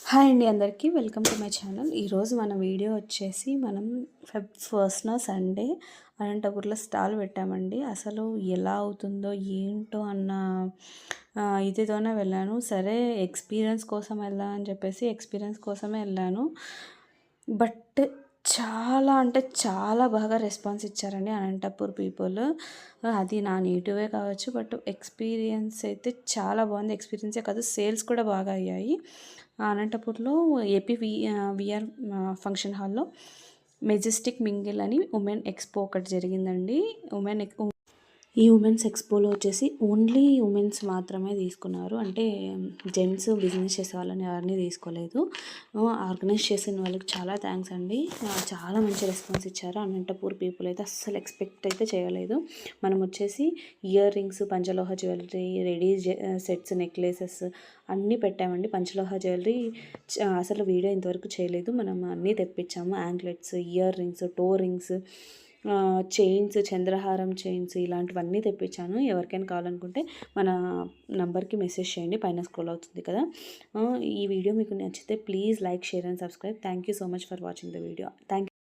Hi అండి అందరికీ welcome to my channel. ఈరోజు మన వీడియో వచ్చేసి మనం ఫెబ్ ఫస్ట్న సండే అనంతపూర్లో స్టాల్ పెట్టామండి. అసలు ఎలా అవుతుందో ఏంటో అన్న ఇదితోనే వెళ్ళాను. సరే ఎక్స్పీరియన్స్ కోసం వెళ్దాం అని చెప్పేసి ఎక్స్పీరియన్స్ కోసమే వెళ్ళాను. బట్ చాలా అంటే చాలా బాగా రెస్పాన్స్ ఇచ్చారండి అనంతపూర్ పీపుల్. అది నా నేటివే కావచ్చు, బట్ ఎక్స్పీరియన్స్ అయితే చాలా బాగుంది. ఎక్స్పీరియన్సే కాదు, సేల్స్ కూడా బాగా అయ్యాయి. అనంతపూర్లో ఏపీ విఆర్ ఫంక్షన్ హాల్లో మెజెస్టిక్ మింగిల్ అని ఉమెన్ ఎక్స్పో ఒకటి జరిగిందండి. ఈ ఉమెన్స్ ఎక్స్పోలో వచ్చేసి ఓన్లీ ఉమెన్స్ మాత్రమే తీసుకున్నారు. అంటే జెంట్స్ బిజినెస్ చేసే వాళ్ళని ఎవరిని తీసుకోలేదు. ఆర్గనైజ్ చేసిన వాళ్ళకి చాలా థ్యాంక్స్ అండి. చాలా మంచి రెస్పాన్స్ ఇచ్చారు. అనంతపూర్ పీపుల్ అయితే అస్సలు ఎక్స్పెక్ట్ అయితే చేయలేదు. మనం వచ్చేసి ఇయర్ రింగ్స్, పంచలోహ జ్యువెలరీ, రెడీ సెట్స్, నెక్లెసెస్ అన్నీ పెట్టామండి. పంచలోహ జ్యువెలరీ అసలు వీడియో ఇంతవరకు చేయలేదు. మనం అన్నీ తెప్పించాము. Anklets, earrings, toe rings, chains, చంద్రహారం చైన్స్ ఇలాంటివన్నీ తెప్పించాను. ఎవరికైనా కావాలనుకుంటే మన నంబర్కి మెసేజ్ చేయండి, పైన స్క్రోల్ అవుతుంది కదా. ఈ వీడియో మీకు నచ్చితే please like, share and subscribe. Thank you so much for watching the video. Thank